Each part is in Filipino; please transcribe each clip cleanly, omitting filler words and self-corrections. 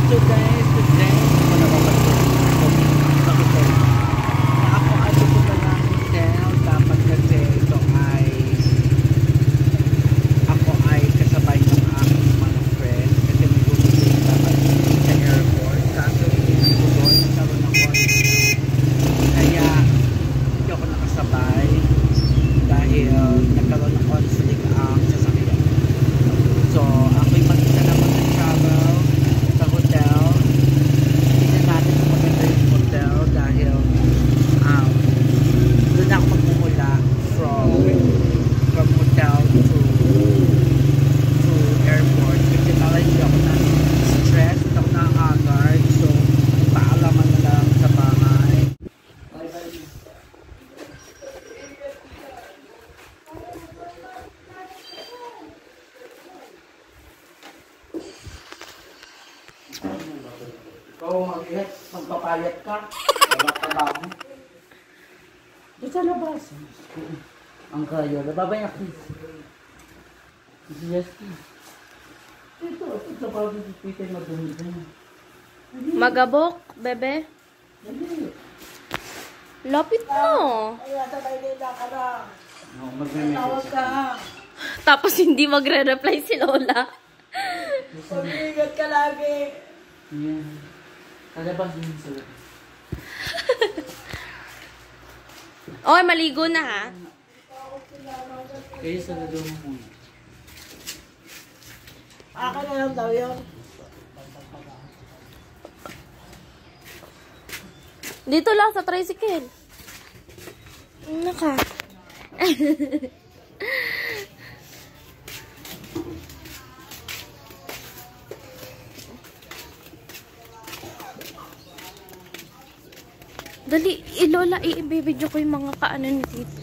Today, ako ay pupunta ng hotel. Dapat kasi ito ay ako ay kasabay ng aking mga friends kasi may gugustuhin dapat sa airport. Kaso hindi ko doon nagkaroon ng conflict. Kaya hindi ako nakasabay dahil nagkaroon ng conflict ang sasakyan. So, ako'y mag-isa na mag-travel sa hotel. Tignan natin kung maganda yung hotel dahil doon ako magmumula from hotel to airport. Kasi para hindi ako na stress, hindi ako nakakagard. So, paalaman na lang sa bahay. Ikaw magpapayat ka. Trabaho. Doon sa labas. Ang kayo. Babay na please. Yes please. Ito pa rin pipitay madumi dyan. Magabok, bebe? Lapit mo. Ay, nasa Maynila ka na. Tawag ka. Tapos hindi magre-reply si Lola. Pag-iingat ka lagi. Yan. Kalabas din sila. Oy, maligo na ha. Kaya sa lalo mo. Akin na lang daw yun. Dito lang sa tricycle. Naka. Dali, Lola, i-video ko yung mga kaano ni Tito.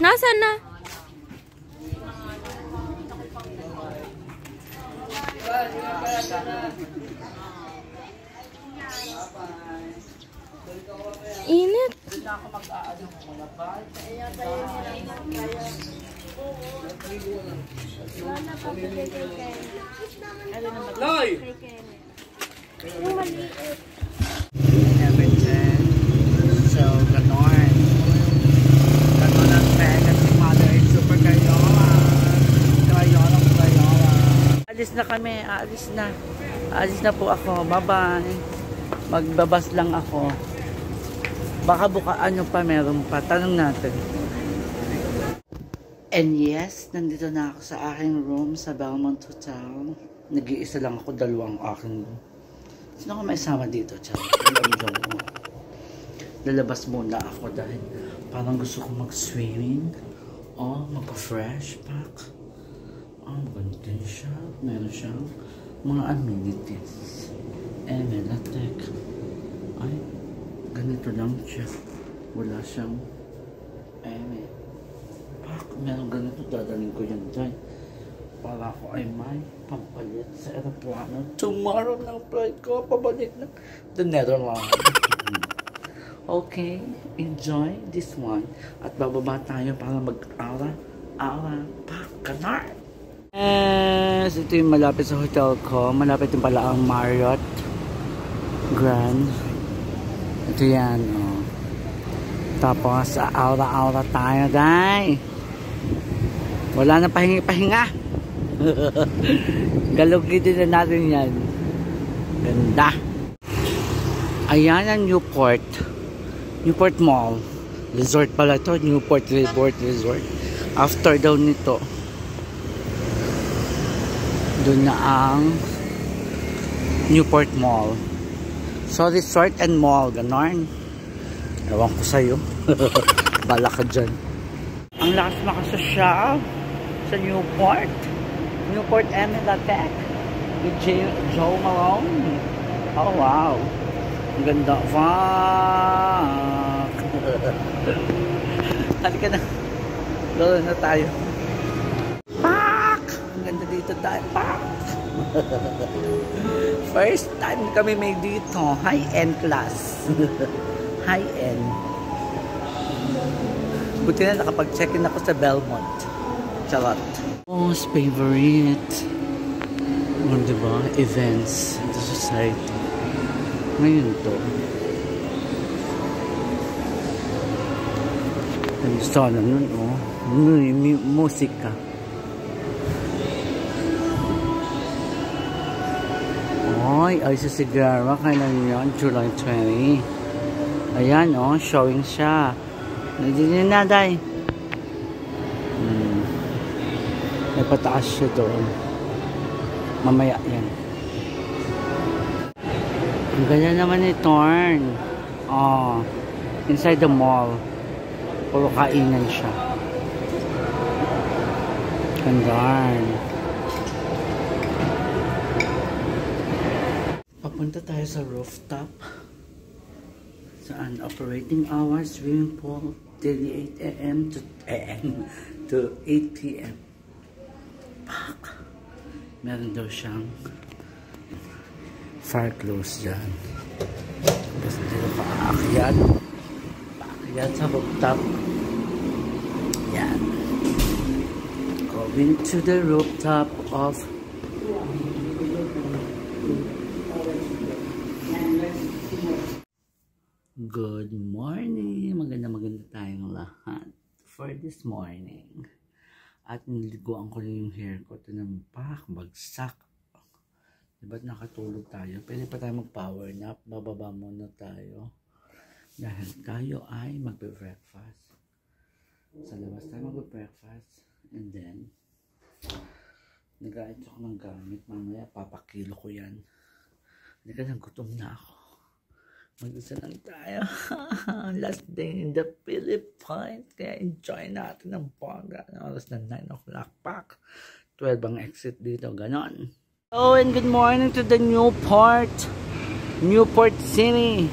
Nasaan na? Init. Loy! Yung maliit. Everything. So, ganon. Ganon ang pega si mother. It's super kayola. Kayola. Alis na kami. Alis na. Alis na po ako. Bye-bye. Magbabas lang ako. Baka bukaan nyo pa. Meron pa. Tanong natin. And yes, nandito na ako sa aking room sa Belmont Hotel. Nag-iisa lang ako. Dalawang aking room. Sino ko may isama dito? Lalabas muna ako dahil parang gusto ko mag-swimming. Magpa-fresh pack. Maganda siya. Meron siyang mga amenities. May latek. Ay, ganito lang siya. Wala siyang may pack. Meron ganito. Dadaling ko yan dyan. Para ako ay may pampalit sa aeroplano. Tomorrow ng flight ko, pabalik na the Netherlands. Okay, enjoy this one. At bababa tayo para mag-ara pak kanar. Yes, ito yung malapit sa hotel ko. Malapit yung pala ang Marriott Grand. Ito yan, Tapos, aura tayo, guys. Wala na pahinga. Galugidin na natin yan. Ganda. Ayan ang Newport Mall Resort pala ito. Newport Resort. After daw nito doon na ang Newport Mall. So resort and mall. Ganon. Ewan ko sa'yo. Bala ka dyan. Ang lakas makasosyal sa Newport Emilatec with Joe Malone. Oh wow, ang ganda. Fuck. Halika na, lolo na tayo. Fuck, ang ganda dito tayo. Fuck. First time kami may dito. High-end class. High-end. Buti na nakapag-check-in ako sa Belmont. Charot. Most favorite. Diba? Events in the society. Ngayon to. Ang sana nun, oh. Musika. Ay, sa Sigara. Kailan yun? July 20. Ayan, oh. Showing siya. Nandito na, day. May pataas siya doon. Mamaya yan. Ang ganda naman ni Torn. Oh, inside the mall. Puro kainan siya. Gandaan. Papunta tayo sa rooftop. Saan? Operating hours, swimming pool, daily 8 a.m. to 8 p.m. Pak! Meron daw siyang fire close dyan. Kasi dito paakyat sa rooftop. Yan. Going to the rooftop of good morning. Maganda tayong lahat for this morning. At niliguan ko rin yung hair ko. Tinampak, bagsak. Diba't nakatulog tayo? Pwede pa tayo mag-power nap. Bababa muna tayo. Dahil tayo ay magbe-breakfast. Sa labas tayo magbe-breakfast. And then, nag-aayos ako ng gamit. Mamaya, papakilo ko yan. Hindi ka gutom na ako. Mag-isa lang tayo. Last day in the Philippines. Kaya enjoy natin ang bongga. Oras na 9 o'clock pack. 12 ang exit dito. Ganon. Hello and good morning to the Newport City.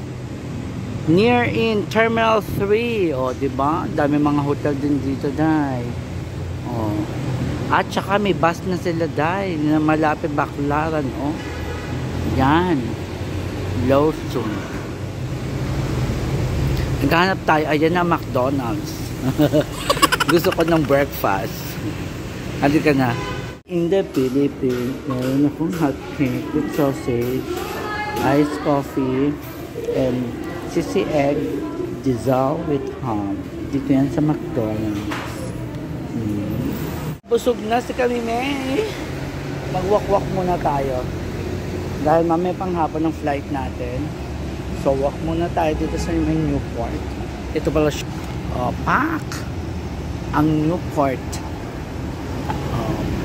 Near in Terminal 3. O, diba? Dami mga hotel din dito, day. O. At saka may bus na sila, day. Na malapit Baclaran, o. Yan. Lawson. Naghanap tayo, ayan na McDonald's. Gusto ko ng breakfast. Halika na. In the Philippines, meron akong hot cake with sausage, iced coffee, and sisig egg dissolved with ham. Dito yan sa McDonald's. Busog na si Kamime. Magwakwak muna tayo. Dahil mamaya pang hapon ng flight natin. So, walk muna tayo dito sa may Newport. Ito pala siya. Pak! Ang Newport.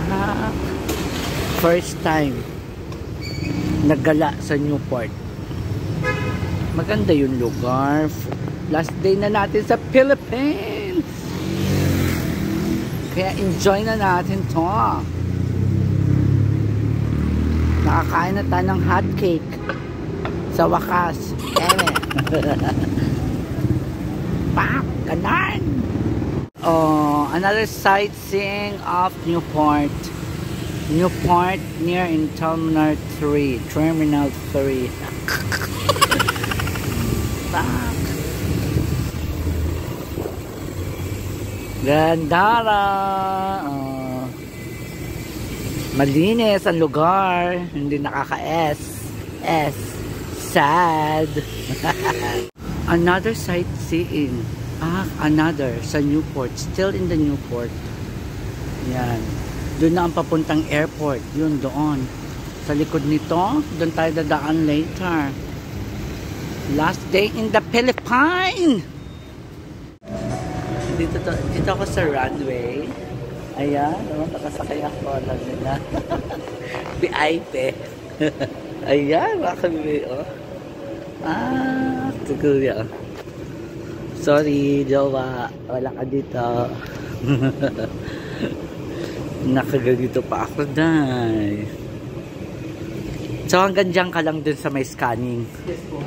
Pak! First time naggala sa Newport. Maganda yung lugar. Last day na natin sa Philippines. Kaya enjoy na natin to. Nakakain na tayo ng hot cake. Sa wakas. Pak! Ganon! Another sightseeing of Newport. Newport near in Terminal 3. Terminal 3. Pak! Gandara! Malinis ang lugar. Hindi nakaka-S. Sad. Another sightseeing. Another sa Newport. Still in the Newport. Yan. Doon na ang papuntang airport. Yun doon. Sa likod nito, doon tayo dadaan later. Last day in the Philippines. Dito ako sa runway. Ayan. Nakasakay ako. Alam na. VIP. Ayan, mga kabibay, oh. Tukuya. Sorry, jowa. Wala ka dito. Nakaganito pa ako, day. So, hanggang dyan ka lang dun sa may scanning. Yes po.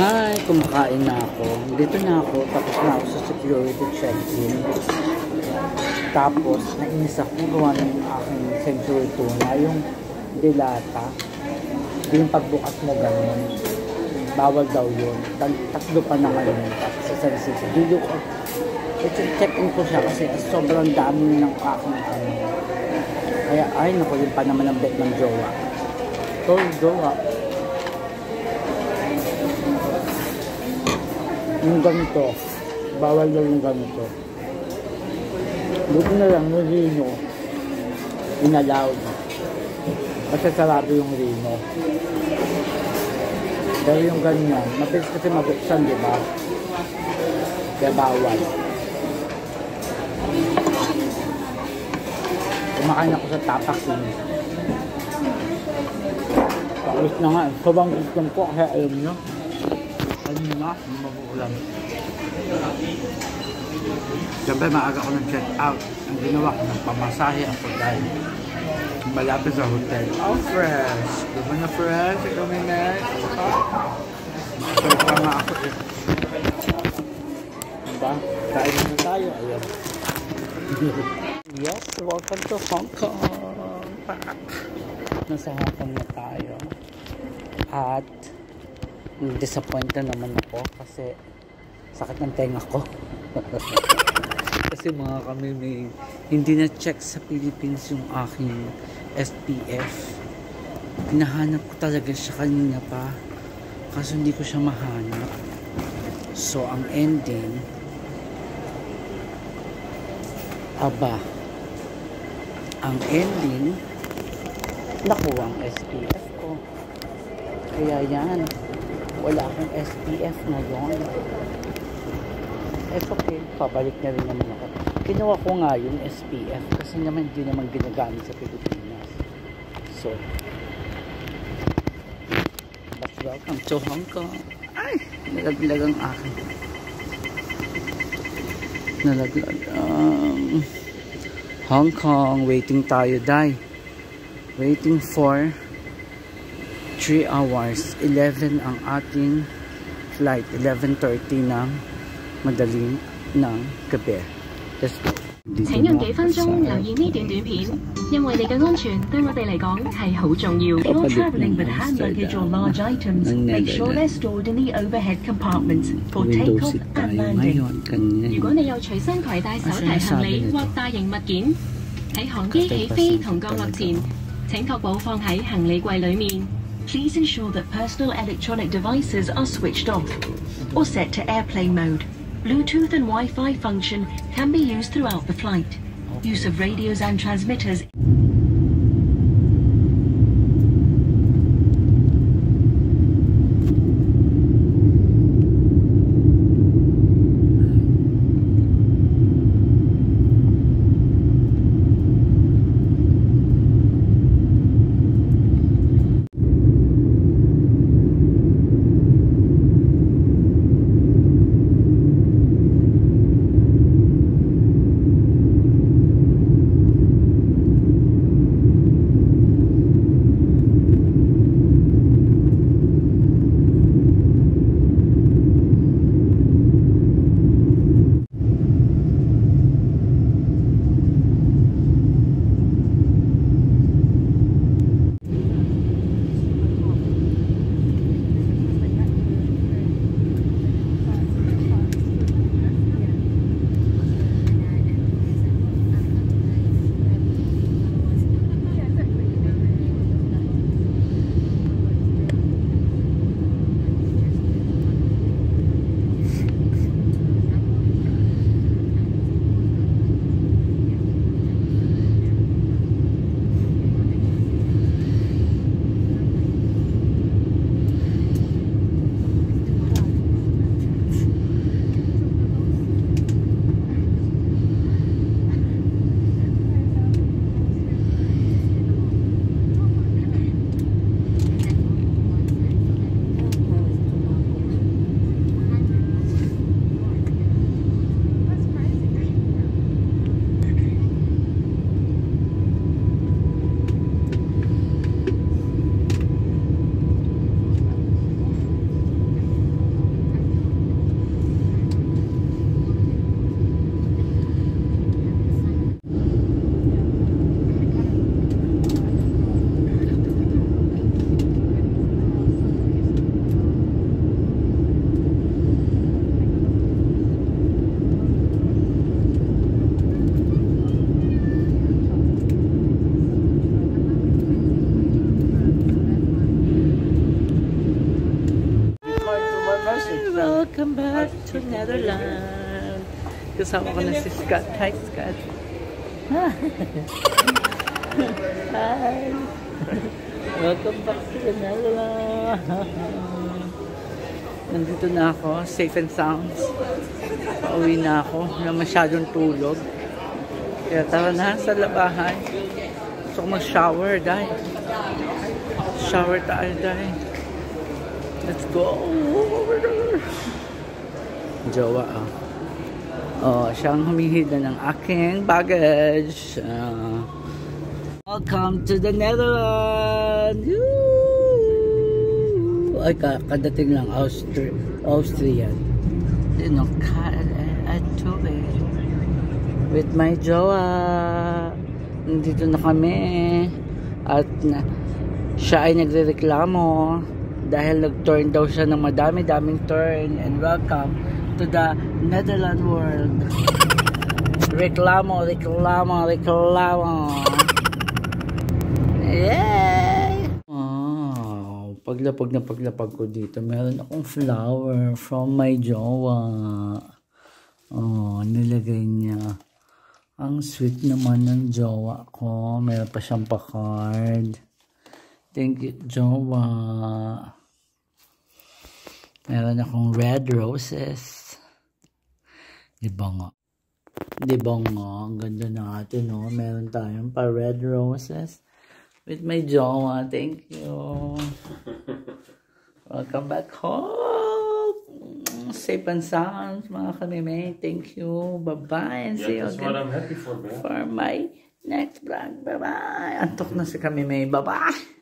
Hi, kumakain na ako. Dito na ako. Tapos na ako sa security check-in. Tapos, nainis ako gawa ng aking century tuna, yung dilata. Yung pagbukas mo ganun. Bawal daw yun. Tatlo pa na ngayon. Tapos sa San Francisco. I-check-in ko siya kasi sobrang dami ng aking ano. Kaya, ay, naku, yun pa naman ang bet ng jowa. Tol, jowa. Yung ganito. Bawal daw yung ganito. Buti na lang yung Rino. Inallowed. Kasi sarado yung Rino. Dahil yung ganyan, mabilis kasi mabuksan, di ba? Kaya bawal. Kumakain ako sa tapak yun. Paus na nga. Sobrang gusto ko kaya alam nyo. Alam nyo na, mabukulan. Siyempre maaga ko ng check out. Ang ginawa ko ng pamasahe ako dahil malapit sa hotel. Oh, fresh! Diba na fresh? Ikaw may neck? Fresh pa nga ako eh. Diba? Kain na tayo. Ayan. Yes, welcome to Hong Kong. Nasa Hong Kong na tayo. At disappoint na naman ako kasi sakit ng tenga ko. Kasi mga kami may hindi na check sa Philippines yung aking SPF. Hinahanap ko talaga siya kanina pa. Kaso hindi ko siya mahanap. So ang ending, ang ending, nakuha ang SPF ko. Kaya yan, wala akong SPF ngayon. It's okay, pabalik na rin naman ako. Kinuha ko nga yung SPF kasi naman hindi naman ginagamit sa Pilipinas. So, but welcome to Hong Kong. Ay, nalaglag ang akin. Nalaglag. Hong Kong, waiting tayo, Day. Waiting for 3 hours. 11 ang ating flight. 11:30 ng madaling ng gabi. Let's go. 請用幾分鐘留意呢段短片，因為你嘅安全對我哋嚟講係好重要。If you're traveling with hand luggage or large items, make sure they're stored in the overhead compartments for takeoff and landing. 如果你有隨身攜帶手提行李或大型物件，喺航機起飛同降落前，請確保放喺行李櫃裡面。Please ensure that personal electronic devices are switched off or set to airplane mode. Bluetooth and Wi-Fi function can be used throughout the flight. Use of radios and transmitters kasama ko na si Scott. Hi, Scott. Hi. Welcome back to the Netherlands. Nandito na ako, safe and sound. Pauwi na ako, wala masyadong tulog. Kaya tara na sa labahan. Gusto ko mag-shower, dahil. Shower tayo, dahil. Let's go. Jowa, siyang humihila ng aking baggage. Welcome to the Netherlands! Woo! Ay, kadating lang, Austrian. Sino? At tubig. With my jowa. Nandito na kami. At siya ay nagrereklamo dahil nag-turn daw siya ng madami-daming turn. And welcome to the Netherlands world. Reklamo, reklamo, reklamo. Yay! Wow! Paglapag ko dito, meron akong flower from my jowa. Oh, nilagay niya. Ang sweet naman ng jowa ko. Meron pa siyang pa-card. Thank you, jowa. Meron akong red roses. Diba nga? Diba nga? Ang ganda natin, no? Meron tayong pa red roses. With my jowa. Thank you. Welcome back home. Safe and sound, mga kamimay. Thank you. Bye-bye. And see you again. That's what I'm happy for, man. For my next vlog. Bye-bye. Antok na si kamimay. Bye-bye.